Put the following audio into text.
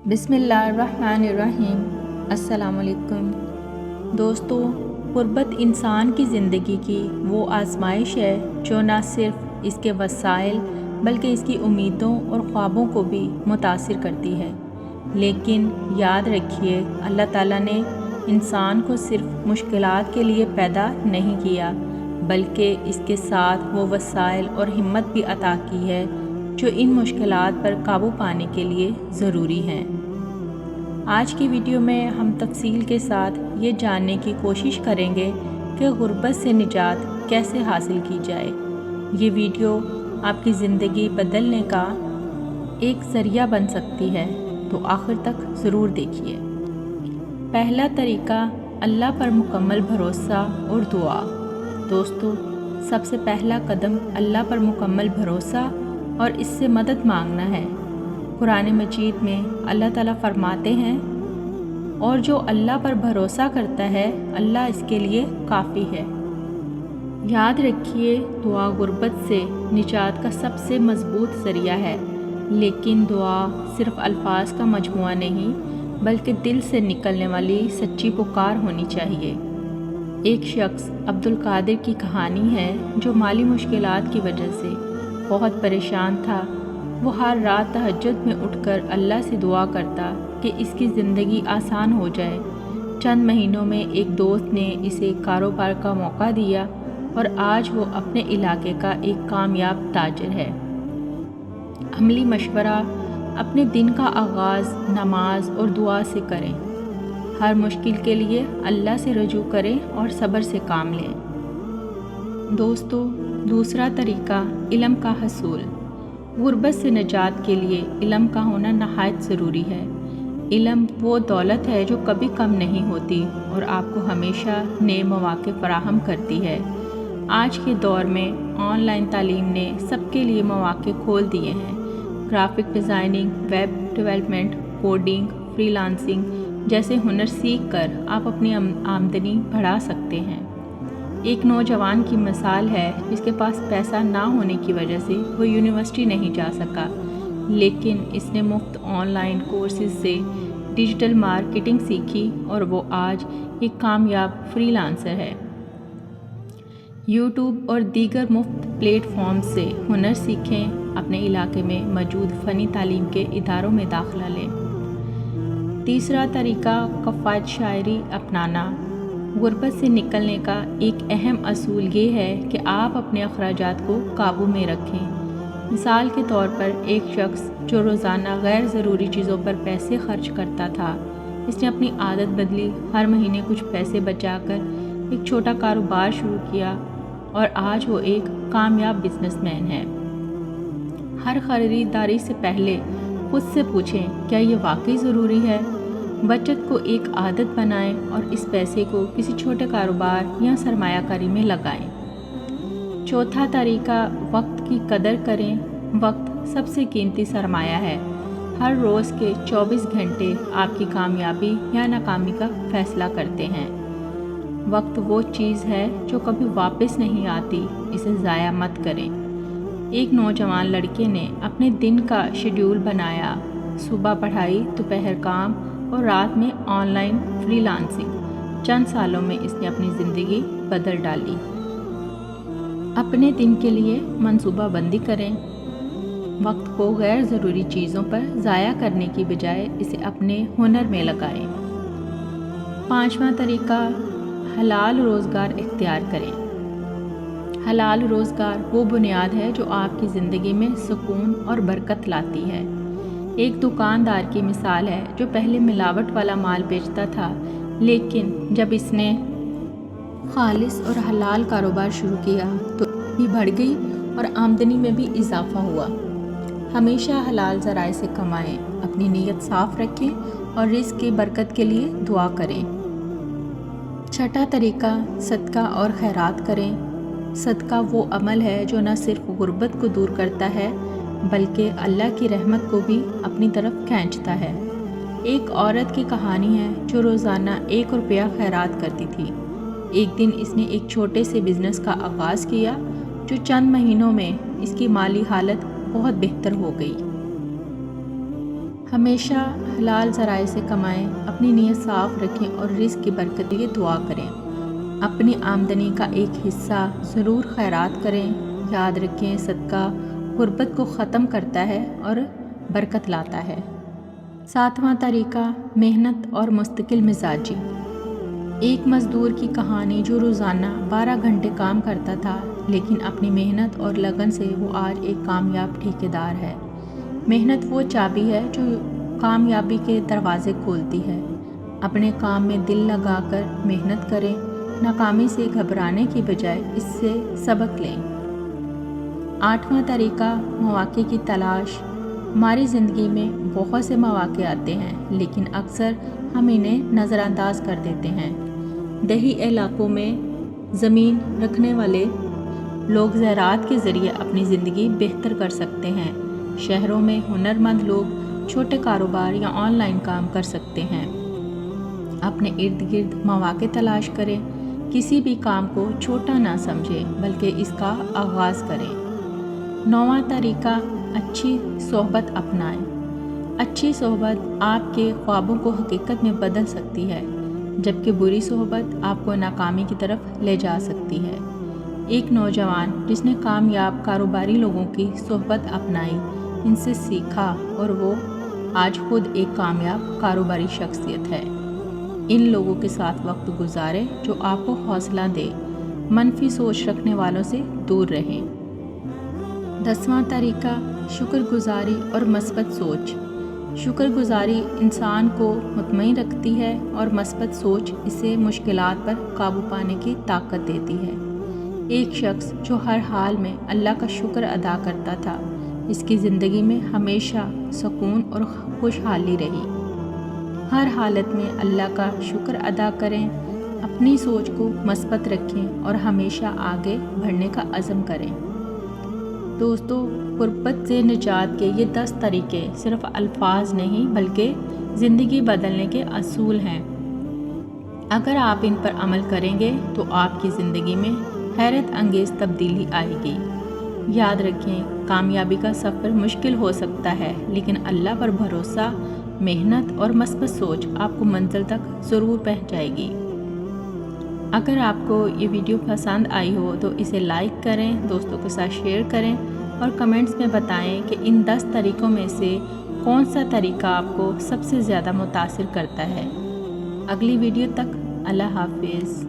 بسم اللہ الرحمن الرحیم۔ السلام علیکم دوستو، غربت انسان کی زندگی کی وہ آزمائش ہے جو نہ صرف اس کے وسائل بلکہ اس کی امیدوں اور خوابوں کو بھی متاثر کرتی ہے۔ لیکن یاد رکھیے، اللہ تعالیٰ نے انسان کو صرف مشکلات کے لیے پیدا نہیں کیا بلکہ اس کے ساتھ وہ وسائل اور ہمت بھی عطا کی ہے جو ان مشکلات پر قابو پانے کے لیے ضروری ہیں۔ آج کی ویڈیو میں ہم تفصیل کے ساتھ یہ جاننے کی کوشش کریں گے کہ غربت سے نجات کیسے حاصل کی جائے۔ یہ ویڈیو آپ کی زندگی بدلنے کا ایک ذریعہ بن سکتی ہے، تو آخر تک ضرور دیکھیے۔ پہلا طریقہ، اللہ پر مکمل بھروسہ اور دعا۔ دوستو، سب سے پہلا قدم اللہ پر مکمل بھروسہ اور اس سے مدد مانگنا ہے۔ قرآن مجید میں اللہ تعالیٰ فرماتے ہیں، اور جو اللہ پر بھروسہ کرتا ہے اللہ اس کے لیے کافی ہے۔ یاد رکھیے، دعا غربت سے نجات کا سب سے مضبوط ذریعہ ہے، لیکن دعا صرف الفاظ کا مجموعہ نہیں بلکہ دل سے نکلنے والی سچی پکار ہونی چاہیے۔ ایک شخص عبدالقادر کی کہانی ہے جو مالی مشکلات کی وجہ سے بہت پریشان تھا۔ وہ ہر رات تہجد میں اٹھ کر اللہ سے دعا کرتا کہ اس کی زندگی آسان ہو جائے۔ چند مہینوں میں ایک دوست نے اسے کاروبار کا موقع دیا اور آج وہ اپنے علاقے کا ایک کامیاب تاجر ہے۔ عملی مشورہ: اپنے دن کا آغاز نماز اور دعا سے کریں۔ ہر مشکل کے لیے اللہ سے رجوع کریں اور صبر سے کام لیں۔ دوستو، دوسرا طریقہ، علم کا حصول۔ غربت سے نجات کے لیے علم کا ہونا نہایت ضروری ہے۔ علم وہ دولت ہے جو کبھی کم نہیں ہوتی اور آپ کو ہمیشہ نئے مواقع فراہم کرتی ہے۔ آج کے دور میں آن لائن تعلیم نے سب کے لیے مواقع کھول دیے ہیں۔ Graphic designing, web development, coding, free lancing جیسے ہنر سیکھ کر آپ اپنی آمدنی بڑھا سکتے ہیں۔ ایک نوجوان کی مثال ہے جس کے پاس پیسہ نہ ہونے کی وجہ سے وہ یونیورسٹی نہیں جا سکا، لیکن اس نے مفت آن لائن کورسز سے ڈیجیٹل مارکیٹنگ سیکھی اور وہ آج ایک کامیاب فری لانسر ہے۔ یوٹیوب اور دیگر مفت پلیٹ فارمز سے ہنر سیکھیں، اپنے علاقے میں موجود فنی تعلیم کے اداروں میں داخلہ لیں۔ تیسرا طریقہ، کفایت شعاری اپنانا۔ غربت سے نکلنے کا ایک اہم اصول یہ ہے کہ آپ اپنے اخراجات کو قابو میں رکھیں۔ مثال کے طور پر ایک شخص جو روزانہ غیر ضروری چیزوں پر پیسے خرچ کرتا تھا، اس نے اپنی عادت بدلی، ہر مہینے کچھ پیسے بچا کر ایک چھوٹا کاروبار شروع کیا اور آج وہ ایک کامیاب بزنس مین ہے۔ ہر خریداری سے پہلے خود سے پوچھیں، کیا یہ واقعی ضروری ہے؟ بچت کو ایک عادت بنائیں اور اس پیسے کو کسی چھوٹے کاروبار یا سرمایہ کاری میں لگائیں۔ چوتھا طریقہ، وقت کی قدر کریں۔ وقت سب سے قیمتی سرمایہ ہے۔ ہر روز کے 24 گھنٹے آپ کی کامیابی یا ناکامی کا فیصلہ کرتے ہیں۔ وقت وہ چیز ہے جو کبھی واپس نہیں آتی، اسے ضائع مت کریں۔ ایک نوجوان لڑکے نے اپنے دن کا شیڈول بنایا، صبح پڑھائی، دوپہر کام اور رات میں آن لائن فری لانسنگ۔ چند سالوں میں اس نے اپنی زندگی بدل ڈالی۔ اپنے دن کے لیے منصوبہ بندی کریں۔ وقت کو غیر ضروری چیزوں پر ضائع کرنے کی بجائے اسے اپنے ہنر میں لگائیں۔ پانچواں طریقہ، حلال روزگار اختیار کریں۔ حلال روزگار وہ بنیاد ہے جو آپ کی زندگی میں سکون اور برکت لاتی ہے۔ ایک دکاندار کی مثال ہے جو پہلے ملاوٹ والا مال بیچتا تھا، لیکن جب اس نے خالص اور حلال کاروبار شروع کیا تو بھی بڑھ گئی اور آمدنی میں بھی اضافہ ہوا۔ ہمیشہ حلال ذرائع سے کمائیں، اپنی نیت صاف رکھیں اور رزق کی برکت کے لیے دعا کریں۔ چھٹا طریقہ، صدقہ اور خیرات کریں۔ صدقہ وہ عمل ہے جو نہ صرف غربت کو دور کرتا ہے بلکہ اللہ کی رحمت کو بھی اپنی طرف کھینچتا ہے۔ ایک عورت کی کہانی ہے جو روزانہ 1 روپیہ خیرات کرتی تھی۔ ایک دن اس نے ایک چھوٹے سے بزنس کا آغاز کیا جو چند مہینوں میں اس کی مالی حالت بہت بہتر ہو گئی۔ ہمیشہ حلال ذرائع سے کمائیں، اپنی نیت صاف رکھیں اور رزق کی برکت کے لیے دعا کریں۔ اپنی آمدنی کا ایک حصہ ضرور خیرات کریں۔ یاد رکھیں، صدقہ غربت کو ختم کرتا ہے اور برکت لاتا ہے۔ 7واں طریقہ، محنت اور مستقل مزاجی۔ ایک مزدور کی کہانی جو روزانہ 12 گھنٹے کام کرتا تھا، لیکن اپنی محنت اور لگن سے وہ آج ایک کامیاب ٹھیکیدار ہے۔ محنت وہ چابی ہے جو کامیابی کے دروازے کھولتی ہے۔ اپنے کام میں دل لگا کر محنت کریں، ناکامی سے گھبرانے کی بجائے اس سے سبق لیں۔ 8واں طریقہ، مواقع کی تلاش۔ ہماری زندگی میں بہت سے مواقع آتے ہیں، لیکن اکثر ہم انہیں نظر انداز کر دیتے ہیں۔ دیہی علاقوں میں زمین رکھنے والے لوگ زراعت کے ذریعے اپنی زندگی بہتر کر سکتے ہیں۔ شہروں میں ہنرمند لوگ چھوٹے کاروبار یا آن لائن کام کر سکتے ہیں۔ اپنے ارد گرد مواقع تلاش کریں، کسی بھی کام کو چھوٹا نہ سمجھیں بلکہ اس کا آغاز کریں۔ 9واں طریقہ، اچھی صحبت اپنائیں۔ اچھی صحبت آپ کے خوابوں کو حقیقت میں بدل سکتی ہے، جبکہ بری صحبت آپ کو ناکامی کی طرف لے جا سکتی ہے۔ ایک نوجوان جس نے کامیاب کاروباری لوگوں کی صحبت اپنائی، ان سے سیکھا اور وہ آج خود ایک کامیاب کاروباری شخصیت ہے۔ ان لوگوں کے ساتھ وقت گزاریں جو آپ کو حوصلہ دے، منفی سوچ رکھنے والوں سے دور رہیں۔ 10واں طریقہ، شکر گزاری اور مثبت سوچ۔ شکر گزاری انسان کو مطمئن رکھتی ہے اور مثبت سوچ اسے مشکلات پر قابو پانے کی طاقت دیتی ہے۔ ایک شخص جو ہر حال میں اللہ کا شکر ادا کرتا تھا، اس کی زندگی میں ہمیشہ سکون اور خوشحالی رہی۔ ہر حالت میں اللہ کا شکر ادا کریں، اپنی سوچ کو مثبت رکھیں اور ہمیشہ آگے بڑھنے کا عزم کریں۔ دوستو، غربت سے نجات کے یہ 10 طریقے صرف الفاظ نہیں بلکہ زندگی بدلنے کے اصول ہیں۔ اگر آپ ان پر عمل کریں گے تو آپ کی زندگی میں حیرت انگیز تبدیلی آئے گی۔ یاد رکھیں، کامیابی کا سفر مشکل ہو سکتا ہے، لیکن اللہ پر بھروسہ، محنت اور مثبت سوچ آپ کو منزل تک ضرور پہنچائے گی۔ اگر آپ کو یہ ویڈیو پسند آئی ہو تو اسے لائک کریں، دوستوں کے ساتھ شیئر کریں اور کمنٹس میں بتائیں کہ ان 10 طریقوں میں سے کون سا طریقہ آپ کو سب سے زیادہ متاثر کرتا ہے۔ اگلی ویڈیو تک اللہ حافظ۔